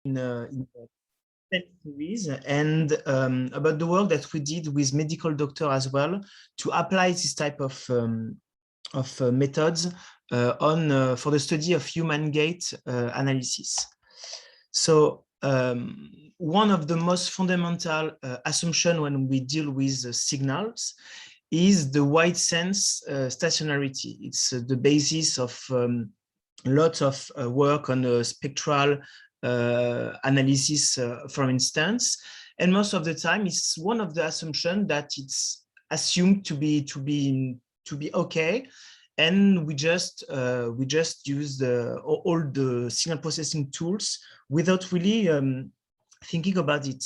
in a series and about the work that we did with medical doctor as well to apply this type of methods for the study of human gait analysis. So one of the most fundamental assumptions when we deal with signals is the wide sense stationarity. It's the basis of lots of work on spectral analysis, for instance. And most of the time, it's one of the assumptions that it's assumed to be okay, and we just use all the signal processing tools without really thinking about it.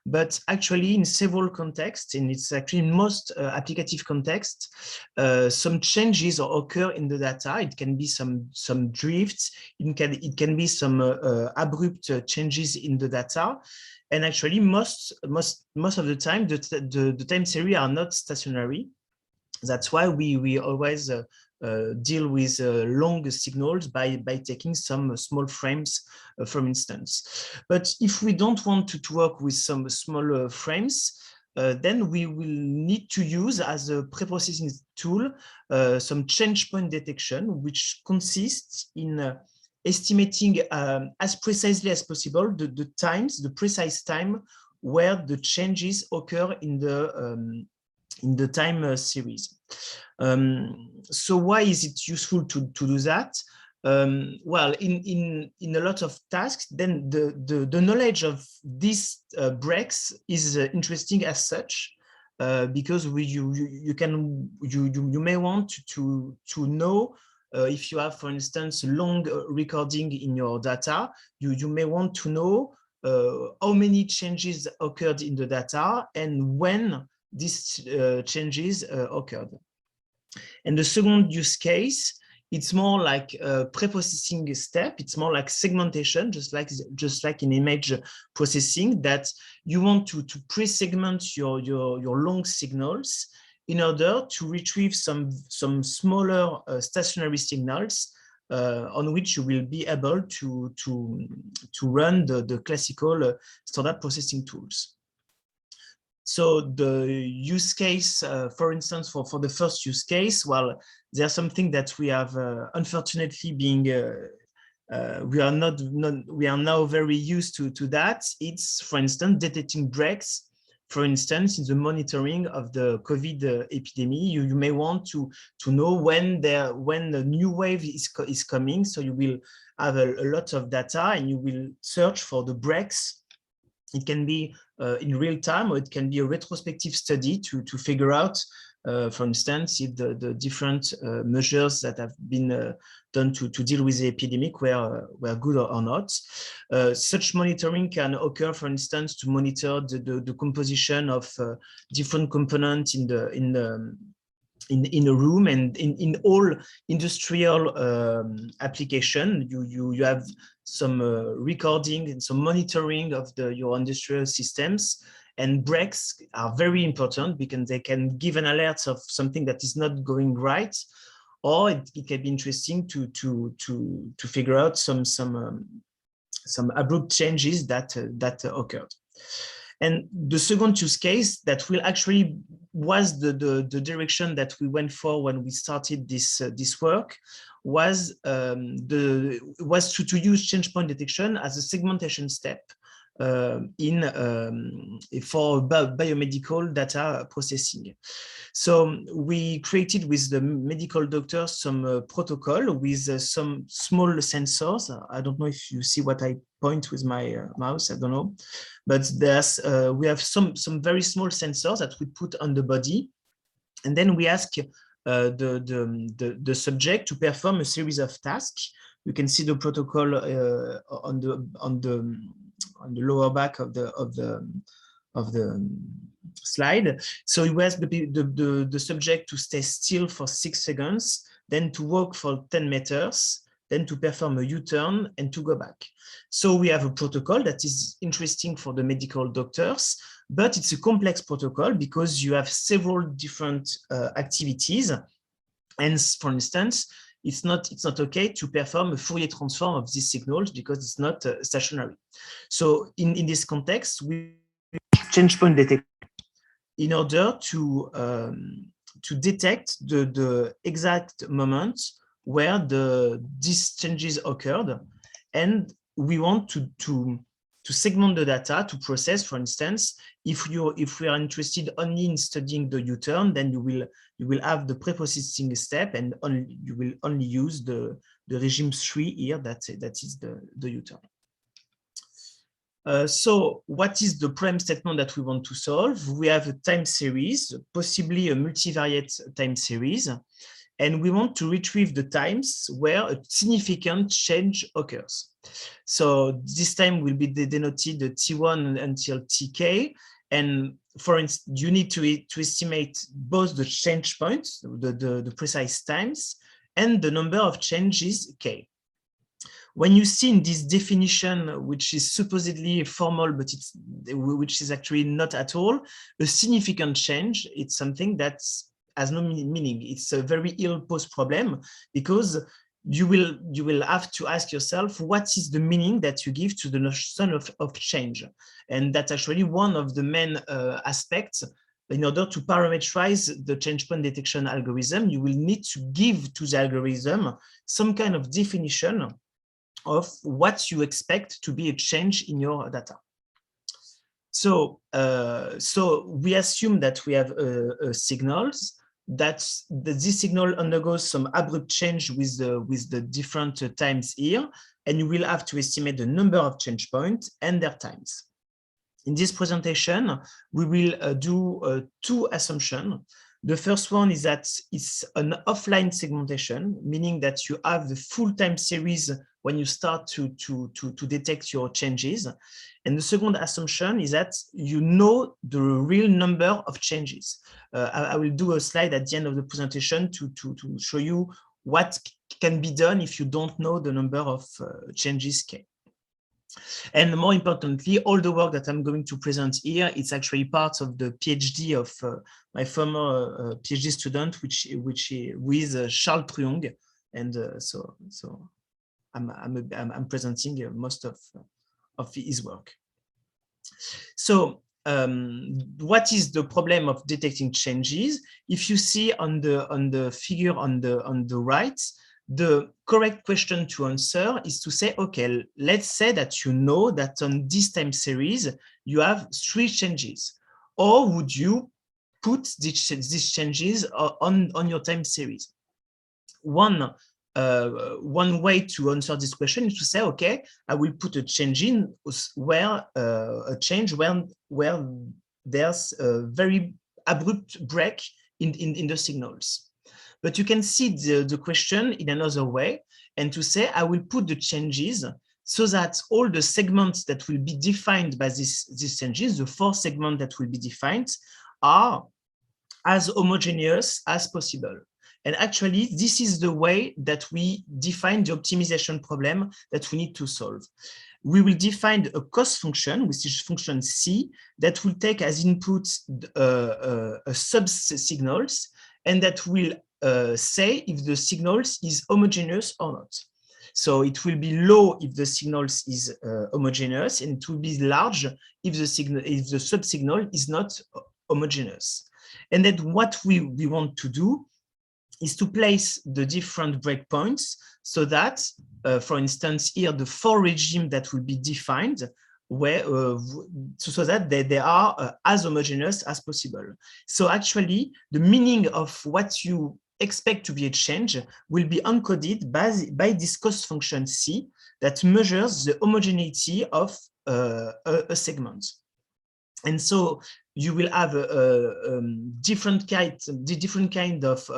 But actually, in several contexts, and it's actually in most applicative contexts, some changes occur in the data. It can be some drifts. It can be some abrupt changes in the data. And actually, most of the time, the time series are not stationary. That's why we always deal with long signals by taking some small frames, for instance. But if we don't want to work with some smaller frames, then we will need to use as a preprocessing tool some change point detection, which consists in estimating as precisely as possible the precise time where the changes occur in the time series. So why is it useful to do that? Well, in a lot of tasks, then the knowledge of these breaks is interesting as such, because you may want to know if you have, for instance, long recording in your data, you may want to know how many changes occurred in the data and when these changes occurred. And the second use case, it's more like a preprocessing step. It's more like segmentation, just like in image processing, that you want to pre-segment your long signals in order to retrieve some smaller stationary signals on which you will be able to run the classical standard processing tools. So the use case, for instance, for the first use case, well, there's something that we have unfortunately being we are now very used to that. It's, for instance, detecting breaks. For instance, in the monitoring of the COVID epidemic, you may want to know when the new wave is coming. So you will have a lot of data and you will search for the breaks. It can be in real time, or it can be a retrospective study to figure out, for instance, if the different measures that have been done to deal with the epidemic were good or not. Such monitoring can occur, for instance, to monitor the composition of different components in a room, and in all industrial application, you have some recording and some monitoring of your industrial systems. And breaks are very important because they can give an alert of something that is not going right, or it can be interesting to figure out some abrupt changes that occurred. And the second use case that will actually was the direction that we went for when we started this work was to use change point detection as a segmentation step for biomedical data processing. So we created with the medical doctors some protocol with some small sensors. I don't know if you see what I point with my mouse, I don't know. But there's we have some very small sensors that we put on the body, and then we ask the subject to perform a series of tasks. You can see the protocol on the lower back of the slide. So we ask the subject to stay still for 6 seconds, then to walk for 10 meters, then to perform a U-turn and to go back. So we have a protocol that is interesting for the medical doctors, but it's a complex protocol because you have several different activities. And for instance, it's not okay to perform a Fourier transform of these signals because it's not stationary. So in this context, we change point detection in order to detect the exact moment where these changes occurred, and we want to segment the data to process. For instance, if we are interested only in studying the U-turn, then you will have the preprocessing step, and you will only use the regime 3 here, that is the U-turn. So what is the problem statement that we want to solve? We have a time series, possibly a multivariate time series, and we want to retrieve the times where a significant change occurs. So this time will be denoted T1 until Tk, and for instance, you need to estimate both the change points, the precise times, and the number of changes K. When you see in this definition, which is supposedly formal, but which is actually not at all, a significant change, it's something that has no meaning. It's a very ill-posed problem, because you will have to ask yourself, what is the meaning that you give to the notion of change? And that's actually one of the main aspects. In order to parameterize the change point detection algorithm, you will need to give to the algorithm some kind of definition of what you expect to be a change in your data. So, so we assume that we have signals, that this signal undergoes some abrupt change with the different times here, and you will have to estimate the number of change points and their times. In this presentation, we will do two assumptions. The first one is that it's an offline segmentation, meaning that you have the full time series when you start to detect your changes. And the second assumption is that you know the real number of changes. I will do a slide at the end of the presentation to show you what can be done if you don't know the number of changes K. And more importantly, all the work that I'm going to present here, it's actually part of the PhD of my former PhD student, with Charles Truong, and so I'm presenting most of his work. So what is the problem of detecting changes? If you see on the figure on the right, the correct question to answer is to say, okay, let's say that you know that on this time series, you have 3 changes. Or would you put these changes on your time series? One way to answer this question is to say, okay, I will put a change in where there's a very abrupt break in the signals. But you can see the question in another way, and to say, I will put the changes so that all the segments that will be defined by these changes, the 4 segments that will be defined, are as homogeneous as possible. And actually, this is the way that we define the optimization problem that we need to solve. We will define a cost function, which is function C, that will take as input sub-signals, and that will say if the signals is homogeneous or not. So it will be low if the signals is homogeneous, and it will be large if the sub-signal is not homogeneous. And then what we want to do is to place the different breakpoints so that, for instance, here the 4 regime that will be defined, where so that they are as homogeneous as possible. So actually, the meaning of what you expect to be a change will be encoded by this cost function C that measures the homogeneity of a segment. And so you will have a different kind of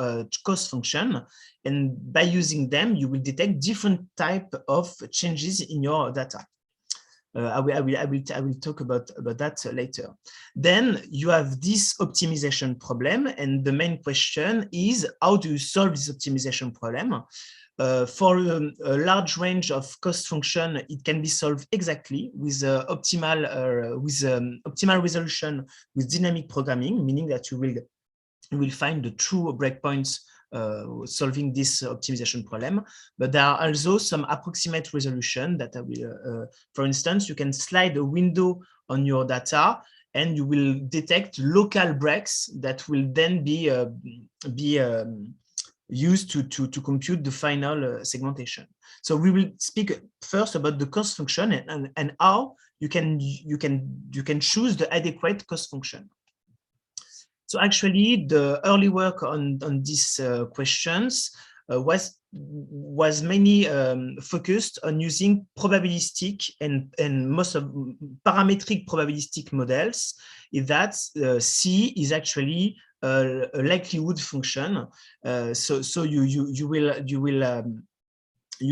cost function, and by using them, you will detect different type of changes in your data. I will talk about that later. Then you have this optimization problem, and the main question is, how do you solve this optimization problem? For a large range of cost function, it can be solved exactly with optimal resolution with dynamic programming, meaning that you will find the true breakpoints solving this optimization problem. But there are also some approximate resolution that I will, for instance, you can slide a window on your data and you will detect local breaks that will then be used to compute the final segmentation. So we will speak first about the cost function and how you can choose the adequate cost function. So actually, the early work on these questions was mainly focused on using probabilistic and most of parametric probabilistic models. Is that C is actually a likelihood function. So you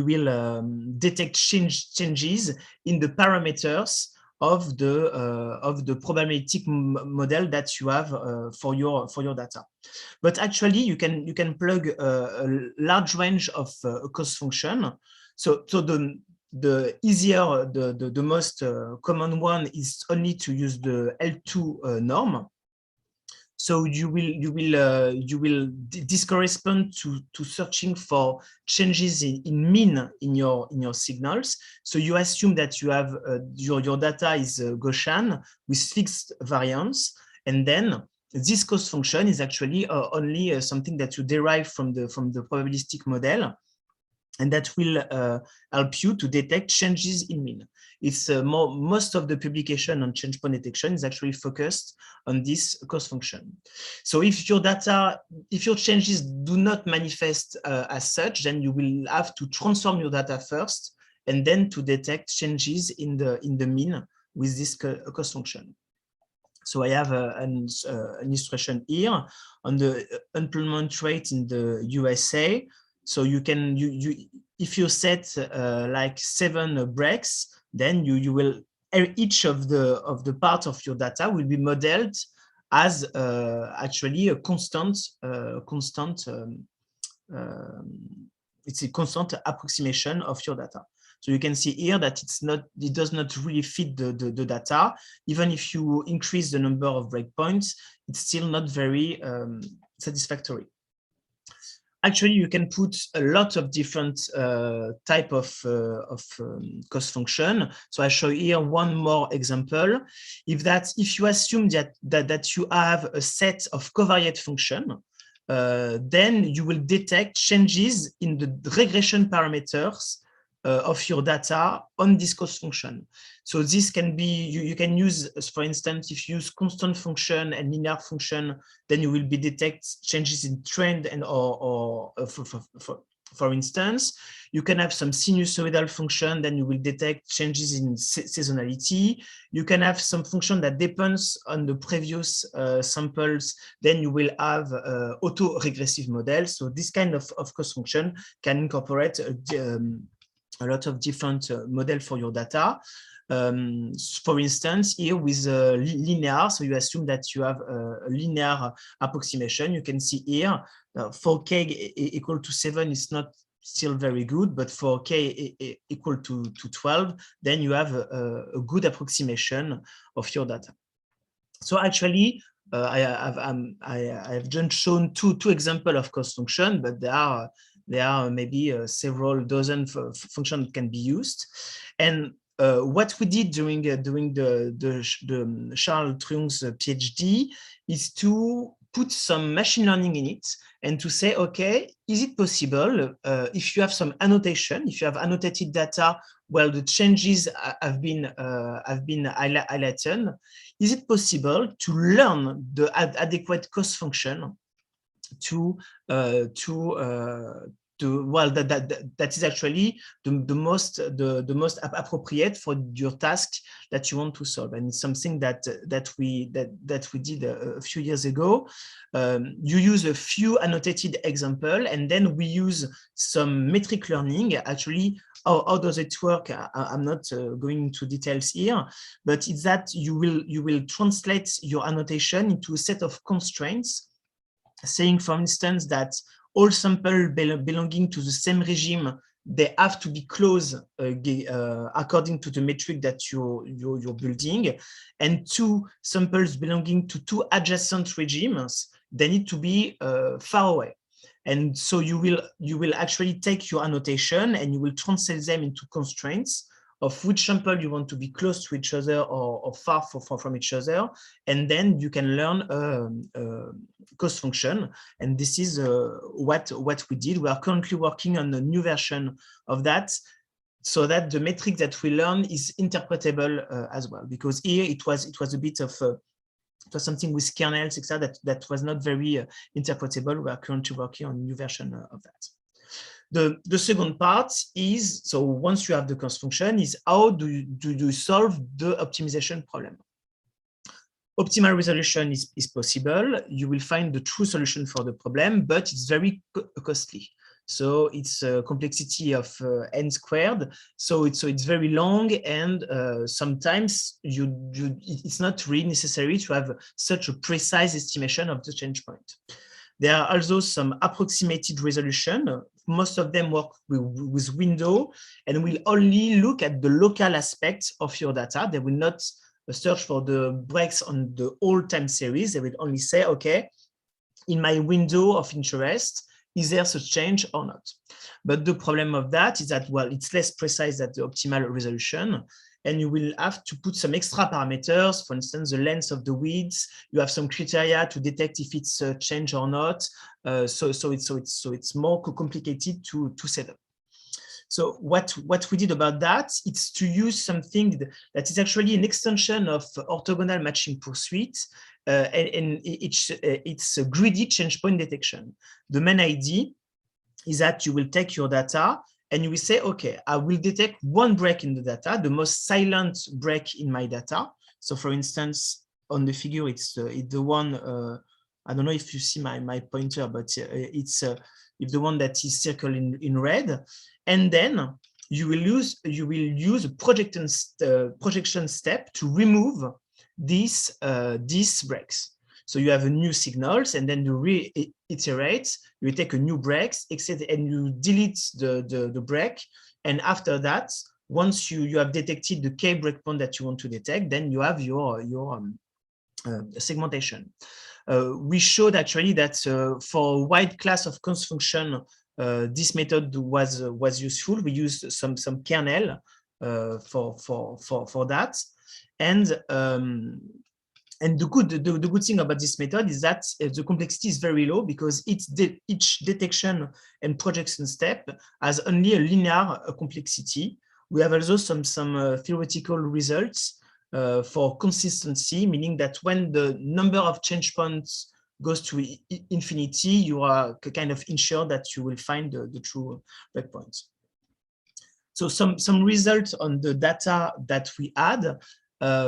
will detect changes in the parameters of the probabilistic model that you have for your data. But actually, you can plug a large range of cost function. So the easier, the most common one is only to use the L2 norm. So this correspond to searching for changes in mean in your signals. So you assume that you have your data is Gaussian with fixed variance, and then this cost function is actually only something that you derive from the probabilistic model, and that will help you to detect changes in mean. It's most of the publication on change point detection is actually focused on this cost function. So if your changes do not manifest as such, then you will have to transform your data first, and then to detect changes in the mean with this cost function. So I have an illustration here on the unemployment rate in the USA. So you can if you set like 7 breaks, then you will each of the part of your data will be modeled as actually a constant it's a constant approximation of your data. So you can see here that it does not really fit the data. Even if you increase the number of breakpoints, it's still not very satisfactory. Actually, you can put a lot of different type of cost function. So I show here one more example. If you assume that you have a set of covariate function, then you will detect changes in the regression parameters of your data on this cost function. So this can be, you can use, for instance, if you use constant function and linear function, then you will be detect changes in trend and for instance, you can have some sinusoidal function, then you will detect changes in seasonality. You can have some function that depends on the previous samples, then you will have auto-regressive models. So this kind of cost function can incorporate a lot of different models for your data. For instance, here with linear, so you assume that you have a linear approximation. You can see here for k equal to 7 is not still very good, but for k equal to 12, then you have a good approximation of your data. So actually, I have just shown two examples of cost function, but there are maybe several dozen functions that can be used. And what we did during the Charles Triung's PhD is to put some machine learning in it and to say, okay, is it possible if you have some annotation, if you have annotated data, well, the changes have been highlighted, is it possible to learn the adequate cost function well, that is actually the most appropriate for your task that you want to solve, and it's something that we did a few years ago. You use a few annotated example, and then we use some metric learning. Actually, how does it work? I'm not going into details here, but it's that you will translate your annotation into a set of constraints, saying, for instance, that all samples belonging to the same regime, they have to be close according to the metric that you're building, and 2 samples belonging to 2 adjacent regimes, they need to be far away. And so you will actually take your annotation and you will translate them into constraints of which sample you want to be close to each other or far from each other. And then you can learn a cost function. And this is what we did. We are currently working on a new version of that, so that the metric that we learn is interpretable as well. Because here it was a bit of it was something with kernels, etc. that was not very interpretable. We are currently working on a new version of that. The second part is, so once you have the cost function, is how do you solve the optimization problem? Optimal resolution is possible. You will find the true solution for the problem, but it's very costly. So it's a complexity of n squared. So it's very long, and sometimes it's not really necessary to have such a precise estimation of the change point. There are also some approximated resolution. Most of them work with window and will only look at the local aspects of your data. They will not search for the breaks on the whole time series. They will only say, okay, in my window of interest, is there such change or not? But the problem of that is that, well, it's less precise than the optimal resolution, and you will have to put some extra parameters, for instance, the length of the width. You have some criteria to detect if it's a change or not. So it's more complicated to set up. So what we did about that, it's to use something that is actually an extension of orthogonal matching pursuit, and it's a greedy change point detection. The main idea is that you will take your data and you will say, okay, I will detect one break in the data, the most silent break in my data. So for instance, on the figure, it's the one, I don't know if you see my pointer, but it's the one that is circled in red. And then you will use a projection step to remove these breaks. So you have a new signals, and then you reiterate, you take a new breaks, etc., and you delete the break. And after that, once you have detected the K breakpoint that you want to detect, then you have your segmentation. We showed actually that for a wide class of cost function, this method was useful. We used some kernel for that, and the good thing about this method is that the complexity is very low, because each detection and projection step has only a linear complexity. We have also some theoretical results for consistency, meaning that when the number of change points goes to infinity, you are kind of ensured that you will find the true breakpoints. So some results on the data that we had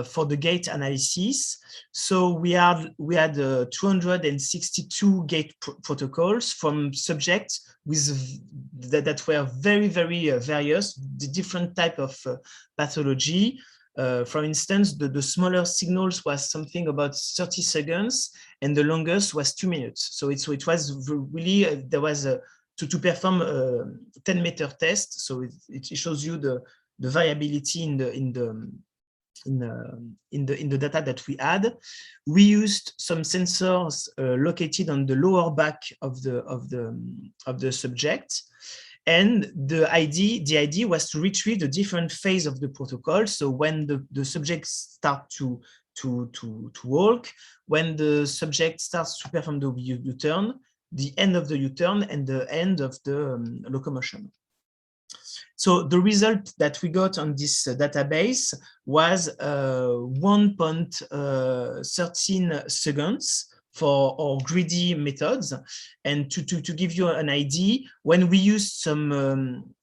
for the gait analysis. So we had 262 gait protocols from subjects that were very various, the different type of pathology. For instance, the smaller signals was something about 30 seconds, and the longest was 2 minutes. So it was really there was to perform a 10-meter test. So it shows you the variability in the data that we had. We used some sensors located on the lower back of the subject. And the idea was to retrieve the different phase of the protocol. So when the subject starts to walk, when the subject starts to perform the U-turn, the end of the U-turn, and the end of the locomotion. So the result that we got on this database was 1.13 seconds for our greedy methods. And to give you an idea, when we used some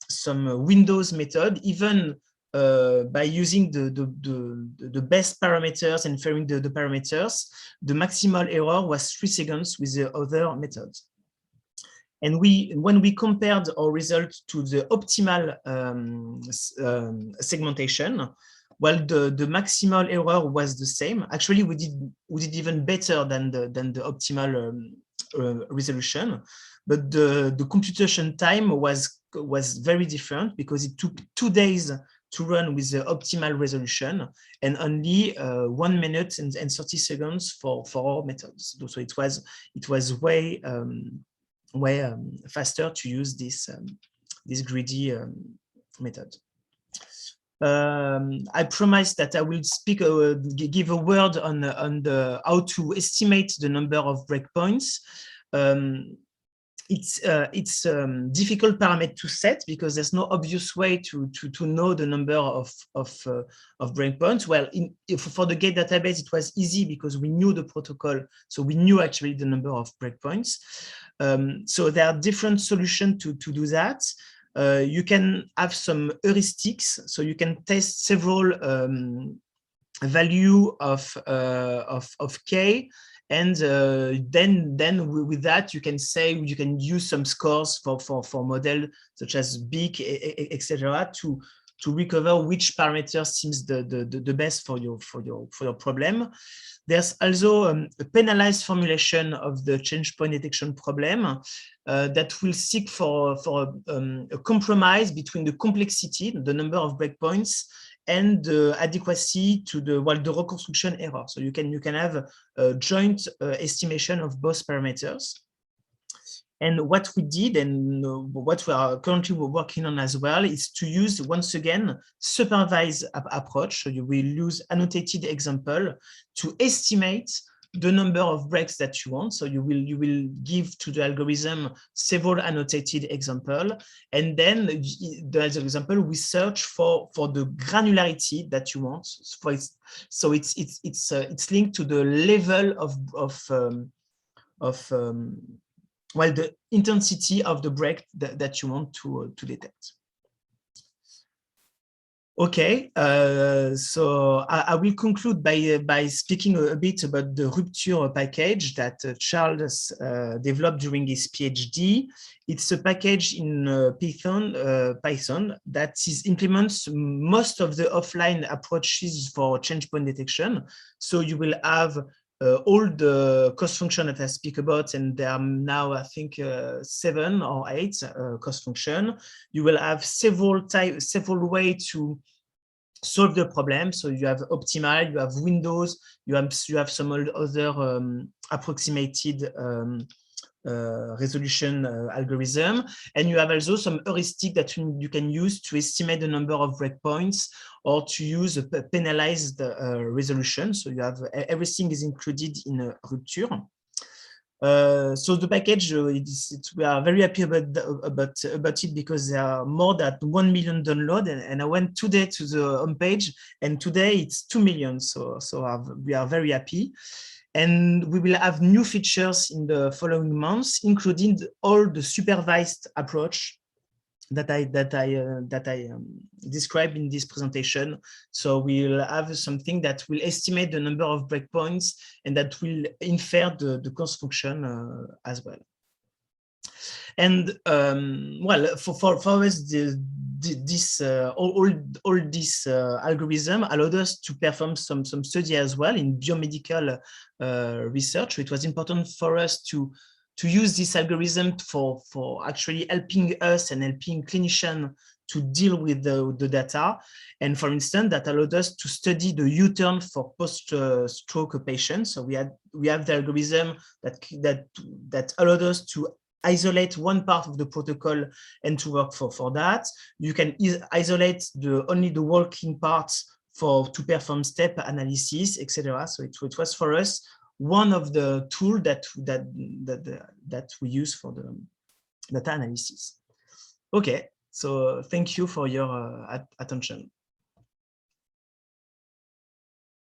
Windows method, even by using the best parameters and inferring the parameters, the maximal error was 3 seconds with the other methods. And when we compared our results to the optimal segmentation, well, the maximal error was the same. Actually, we did even better than the optimal resolution, but the computation time was very different, because it took 2 days to run with the optimal resolution, and only 1 minute and 30 seconds for our methods. So it was way way faster to use this greedy method. I promise that I will give a word on how to estimate the number of breakpoints. It's difficult parameter to set because there's no obvious way to know the number of breakpoints. Well, for the gait database, it was easy because we knew the protocol, so we knew actually the number of breakpoints. So there are different solutions to do that. You can have some heuristics, so you can test several value of k, and then with that you can say you can use some scores for model such as BIC, etc. to recover which parameter seems the best for your problem. There's also a penalized formulation of the change point detection problem that will seek for a compromise between the complexity, the number of breakpoints, and the adequacy to the reconstruction error. So you can have a joint estimation of both parameters. And what we did, and what we are currently working on as well, is to use, once again, supervised approach. So you will use annotated example to estimate the number of breaks that you want. So you will give to the algorithm several annotated example, and then as an example we search for the granularity that you want. So it's linked to the level of well, the intensity of the break that you want to detect. Okay, so I will conclude by speaking a bit about the rupture package that Charles developed during his PhD. It's a package in Python that implements most of the offline approaches for change point detection. So you will have all the cost function that I speak about, and there are now, I think, 7 or 8 cost function. You will have several ways to solve the problem. So you have optimal, you have windows, you have some other approximated resolution algorithm, and you have also some heuristic that you can use to estimate the number of breakpoints or to use a penalized resolution. So you have everything is included in a rupture. So the package, we are very happy about it because there are more than 1 million downloads, and I went today to the homepage, and today it's 2 million. So we are very happy. And we will have new features in the following months, including all the supervised approach that I described in this presentation. So we'll have something that will estimate the number of breakpoints and that will infer the cost function as well. And well, for us, all this algorithm allowed us to perform some study as well in biomedical research. So it was important for us to use this algorithm for actually helping us and helping clinicians to deal with the data. And for instance, that allowed us to study the U-turn for post-stroke patients. So we have the algorithm that allowed us to isolate one part of the protocol and to work for that. You can isolate only the working parts to perform step analysis, etc. So it was for us one of the tools that we use for the data analysis. Okay, so thank you for your attention.